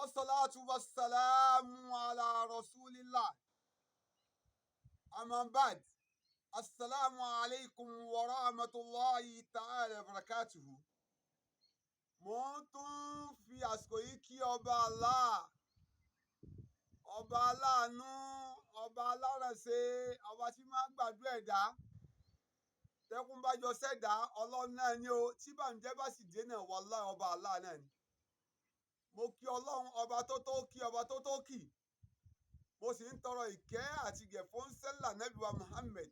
والصلاة والسلام على رسول الله. أما بعد، السلام عليكم ورحمة الله تعالى وبركاته. Mo tún fi àsìkò yìí kí ọba Allah, ọba aláàánú, ọba alárànṣe, ọba tí máa ń gbàdúrà ẹ̀dá. Tẹ́kún bá jọ sẹ́dá, Ọlọ́run náà ni o. Tí bànújẹ́ bá sì dé náà, wallahi ọba Allah náà ni. Mo kí Ọlọ́run ọba tó tó kí, ọba tó tó kì. Mo sì ń tọrọ ìkẹ́ àti ìgẹ̀ fún sẹ́là Nábì wa Muhammad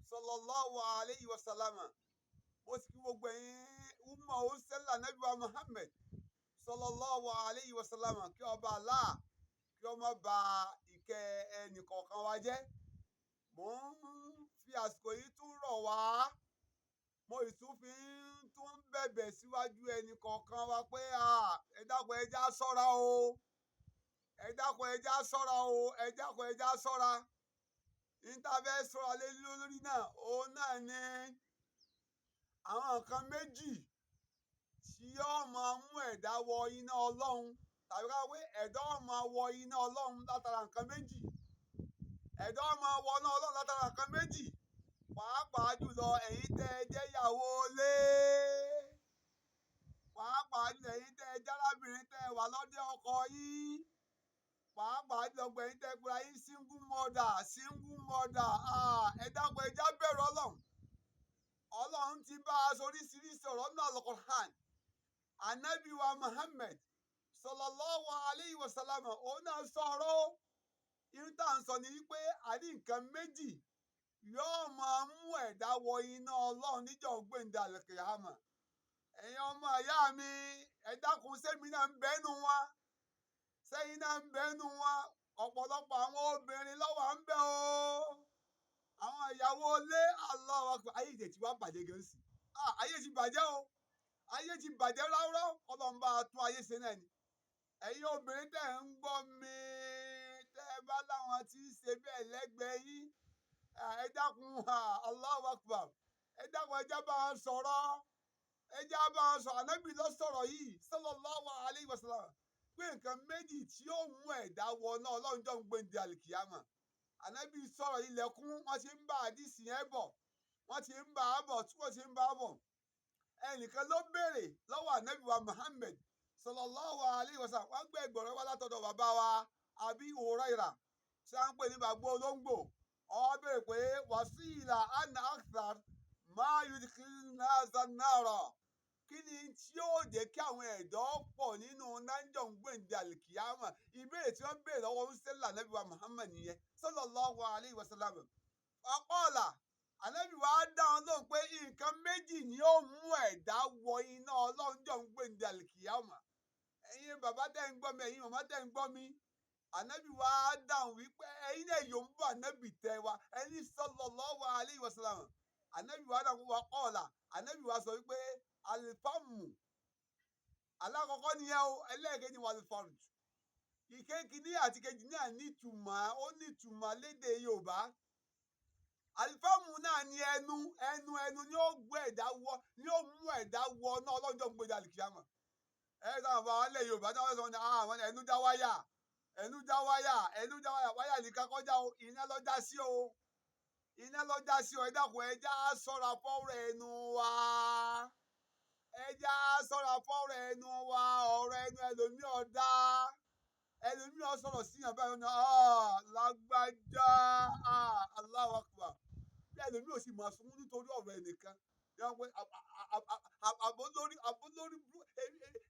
sallallahu alayhi wa sallam. Mo sì kí gbogbo ẹ̀yin umma ó sẹ́là Nábì wa Muhammad sallallahu alayhi wa sallam. Kí ọba Allah kí ó má ba ìkẹ́ ẹnìkọ̀ọ̀kan wa jẹ́. Mo ń fi àsìkò yìí tún rọ̀ wá. Mo sì tún fi tún bẹ̀bẹ̀ síwájú ẹnìkọ̀ọ̀kan wa pé ẹ dákun ẹ já ṣọ́ra o. Ẹ dákun ẹ já ṣọ́ra o. Ẹ dákun ẹ já ṣọ́ra. Níta fẹ́ sọ̀rọ̀ lé lórí náà, òun náà ni àwọn nǹkan méjì tí yóò máa mú ẹ̀dá wọ iná Ọlọ́run, tàbí ká wé ẹ̀dá ó máa wọ iná Ọlọ́run látara nǹkan méjì. Ẹ̀dá ó máa wọ iná Ọlọ́run látara nǹkan méjì. Pàápàá jùlọ ẹ̀yin tẹ́ ẹ jẹ́ ìyàwó ilé. Pàápàá jùlọ ẹ̀yin tẹ́ ẹ jẹ́ arábìnrin tẹ́ ẹ wà lọ́dẹ ọkọ yín. Pàápàá jùlọ ẹ̀yin tẹ́ ẹ gbéra yín single mother. Ẹ dákun ẹ já bẹ̀rù Ọlọ́run. Ọlọ́run ti bá a sọ oríṣiríṣi ọ̀rọ̀ nínú Al-Qur'an. Ànábì wa Muhammad sallallahu alayhi wa sallam, òun náà sọ̀rọ̀. Irú tá à ń sọ ni wípé àní nǹkan méjì yóò máa mú ẹ̀dá wọ iná Ọlọ́run níjọ́ gbẹ̀ǹdà al-qiyamah. Ẹ̀yin ọmọ ìyá mi, ẹ dákun sẹ́mi náà ń bẹ́nu wa. Sẹ́yìn náà ń bẹ́nu wa. Ọ̀pọ̀lọpọ̀ àwọn obìnrin ló wà ń bẹ o. Àwọn ìyàwó ilé, Allahu Akbar, ayé ìdè tí wàá bàjẹ́ gan sí. Ayé ti bàjẹ́ o. Ayé ti bàjẹ́ ráúráú. Ọlọ́run bá a tún ayé ṣe náà ni. Ẹ̀yin obìnrin tẹ́ ẹ̀ ń gbọ́ mi, tẹ́ ẹ bá láwọn tí ń ṣe bẹ́ẹ̀ lẹ́gbẹ̀ẹ́ yín, ẹ dákun, Allahu Akbar, ẹ dákun ẹ já bá wọn sọ̀rọ̀. Ẹ já bá wọn sọ̀rọ̀. Ànábì ló sọ̀rọ̀ yìí sallallahu alayhi wa sallam pé nǹkan méjì tí ó mú ẹ̀dá wọ náà Ọlọ́run jọ́ ń gbéǹde àlìkìyámà. Ànábì sọ̀rọ̀ ilẹ̀kùn, wọ́n ti ń bá àdìsí yẹn bọ̀. Wọ́n ti ń bá a bọ̀, tí wọ́n ti ń bá a bọ̀. Ẹnìkan ló béèrè lọ́wọ́ Ànábì wa Muhammad sallallahu alayhi wa sallam. Wọ́n gbé ẹgbọ̀rọ̀ wá látọ̀dọ̀ bàbá wa Abi Hurairah tí a ń pè ní bàbá olóńgbò. Ó béèrè pé wasila an akthar ma yudkhilun nasa an-nara. Kí ni tí yóò jẹ́ kí àwọn ẹ̀dọ́ pọ̀ nínú nájọ̀ ń gbèǹde àlìkìyámà? Ìbéèrè tí wọ́n béèrè lọ́wọ́ ń sẹ́là Ànábì wa Muhammad nìyẹn sallallahu alayhi wa sallam. Ọ̀pọ̀ọ̀là Ànábì wa dá wọn lóhùn pé nǹkan méjì ni ó mú ẹ̀dá wọ iná Ọlọ́run jọ́ ń gbèǹde àlìkìyámà. Ẹ̀yin bàbá tẹ́ ń gbọ́ mi, ẹ̀yin màmá tẹ́ ń gbọ́ mi. Ànábì wa dáhùn wípé ẹ̀yin náà yóò ń bọ̀ Ànábì tẹ́ wa. Ẹni sallallahu alayhi wa sallam. Ànábì wa dáhùn wa qala. Ànábì wa sọ wípé alifamu. Alákọ̀ọ́kọ́ nìyẹn o, ẹlẹ́ẹ̀kejì wà alifarj. Ìkejì àti kejì náà nítumọ̀, ó nítumọ̀ lédè Yorùbá. Alifamu náà ni ẹnu ni ó gbé ẹ̀dá wọ, ni ó mú ẹ̀dá wọ náà Ọlọ́run jọ́ ń gbé àlìkìyámà. Sábà bá wọn lẹ̀ Yorùbá táwọn sọ wọn ni ẹnu já wáyà. Ẹnu já wáyà. Wáyà nìkan kọjá o, iná ló já sí o. Iná ló já sí o. Ẹ dákun ẹ já ṣọ́ra fọ́rọ̀ ẹnu wa. Ẹ já ṣọ́ra fọ́rọ̀ ẹnu wa. Ọ̀rọ̀ ẹnu ẹlòmíì ọ̀dá. Ẹlòmíì ó sọ̀rọ̀ síyàn báyìí ní lágbájá, Allahu Akbar. Bí ẹlòmíì ò sì máa sunkún nítorí ọ̀rọ̀ ẹnìkan. Àbólórí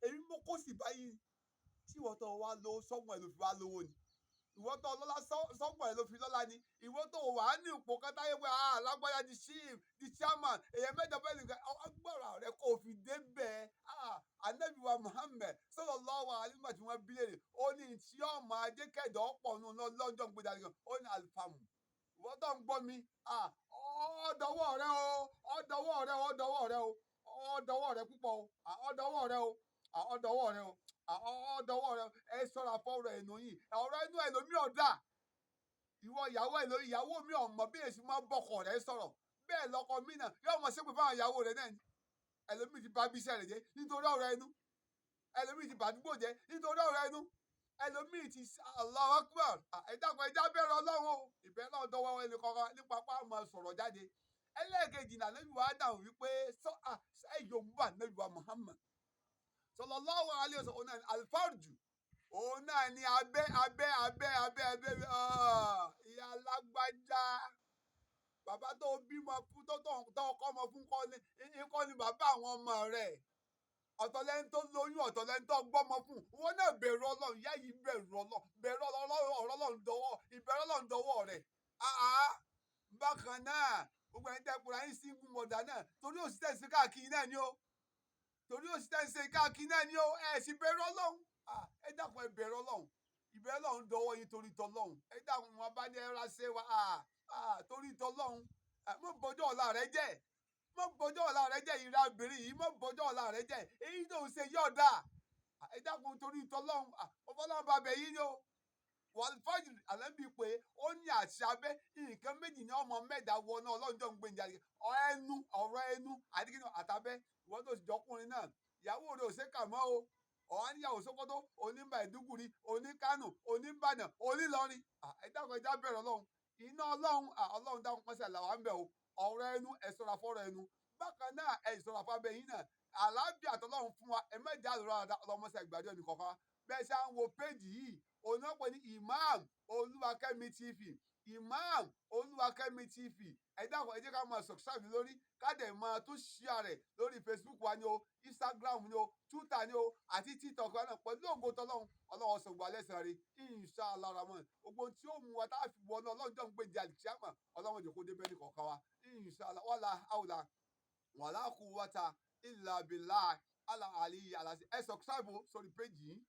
èmi mọ́ kó sì báyìí. Tí ìwọ tó wá lo sọ́gbọ̀n ẹ̀ ló fi wá lówó ni. Ìwọ tó lọ́lá sọ́gbọ̀n ẹ̀ ló fi lọ́lá ni. Ìwọ tó wà ní ipò kan táyé pé lágbájá di chief, di chairman, èèyàn mẹ́jọ bẹ́ẹ̀ nìkan, agbára rẹ kò fi débẹ̀. Ànábì wa Muhammad sallallahu alaihi wa sallam tí wọ́n bí léèrè. Ó ní tí yóò máa jẹ́ kẹ́dọ̀ pọ̀ nù lọ́jọ́ ń gbé dàrí kan. Ó ní alifamu. Ìwọ tó ń gbọ́ mi, ọ̀dọ̀wọ́ rẹ o, ọ̀dọ̀wọ́ rẹ o, ọ̀dọ̀wọ́ rẹ o, ọ̀dọ̀wọ́ rẹ púpọ̀ o, ọ̀dọ̀wọ́ rẹ o, ọ̀dọ̀wọ́ rẹ o, ọ̀dọ̀wọ́ rẹ o. Ẹ ṣọ́ra fọ́rọ̀ ẹnu yìí. Ọ̀rọ̀ ẹnu ẹlòmíì ọ̀dà. Ìwọ ìyàwó mi ọ̀mọ̀ bí èsì máa bọkọ rẹ sọ̀rọ̀. Bẹ́ẹ̀ lọkọ mi náà yóò mọ̀ ṣépè fáwọn ìyàwó rẹ náà ni. Ẹlòmíì ti bà bí iṣẹ́ rẹ̀ jẹ́ nítorí ọ̀rọ̀ ẹnu. Ẹlòmíì ti bà àdúgbò jẹ́ nítorí ọ̀rọ̀ ẹnu. ẹlòmíì ti Allahu Akbar ẹ dákun ẹja bẹ̀rẹ̀ Ọlọ́run o ìbẹ̀rẹ̀ náà dọwọ́ ẹnì kankan nípa pa àmọ́ sọ̀rọ̀ jáde ẹlẹ́ẹ̀kejì náà lẹ́yìn wàá dáhùn wípé ṣé yorùbá lẹ́yìn wa Muhammad sallallahu alaihi wasallam òun náà ni alfarju òun náà ni abẹ́ ìyá alágbájá bàbá tó bímọ fún tó ọkọ ọmọ fún kọ́ ni bàbá àwọn ọmọ rẹ̀ ọ̀tọ̀lẹ́ni tó lóyún ọ̀tọ̀lẹ́ni tó gbọ́mọ fún wọn náà bẹ̀rù Ọlọ́run ìyá yìí bẹ̀rù Ọlọ́run dọwọ́ ìbẹ̀rù Ọlọ́run dọwọ́ rẹ̀ bákan náà gbogbo ẹni tẹ́ kura yín single mother náà torí òṣìṣẹ́ ìṣe káàkiri náà ni ó ẹ̀ sì bẹ̀rù Ọlọ́run ẹ dákun ẹ bẹ̀rù Ọlọ́run ìbẹ̀rù Ọlọ́run dọwọ́ yín torí tọlọ́run ẹ dákun wọn bá ní ẹ ra ṣe wa torí tọlọ́run mọ̀ bọ́jọ́ ọ̀la rẹ jẹ́ ìra obìnrin yìí mọ̀ bọ́jọ́ ọ̀la rẹ jẹ́ èyí tó ń ṣe yọ̀ọ̀dà ẹ dákun torí tọlọ́run ọ̀fọlọ́run bàbẹ̀ yìí ni ó wàlfàjì àlẹ́bí pé ó ní àṣà abẹ́ nǹkan méjì ní ọmọ mẹ́ta wọná ọlọ́run jọ ń gbé ìjà ọ̀rọ̀ ẹnu àdìgínà àtàbẹ́ ìwọ́n tó sì jọkùnrin náà ìyàwó rẹ̀ ò ṣe kà mọ́ o ọ̀hán níyàwó Sókótó onímbà Ìdúgùrí oníkánò oníbàdàn onílọrin ẹ dákun ẹja bẹ̀rẹ̀ ọlọ́run iná ọlọ́run dákun pọ́nsẹ̀ làwọn ń bẹ̀ o ọ̀rọ̀ ẹnu ẹ ṣọ́ra fọ́rọ̀ ẹnu bákan náà ẹ ṣọ́ra fábẹ́ yín náà àlàáfíà tọ́lọ́run fún wa ẹ mẹ́jà àlùrọ̀ ọlọ́mọṣẹ́ ìgbàdí ẹnì kọ̀ọ̀kan bẹ́ẹ̀ ṣe à ń wo péjì yìí òun náà pè ní Imam Olúwakẹ́mi TV Imam Olúwakẹ́mi TV ẹ dákun ẹ jẹ́ ká máa subscribe lórí káàdẹ̀ máa tún share rẹ̀ lórí Facebook wa ni o Instagram ni o Twitter ni o àti TikTok wa náà pẹ̀lú ògo tọ́lọ́run ọlọ́run sọ̀gbọ́n alẹ́ sàn rí inshallah rahman gbogbo tí ó mú wa tá a fi wọnú ọlọ́run jọ̀ ń gbé di àlìkíyàmà ọlọ́run jẹ́ kó dé bẹ́ẹ̀ ní kọ̀ọ̀kan wa inshallah wala hawla wala quwwata illa billah ala aliyi alasi ẹ subscribe sórí péjì yìí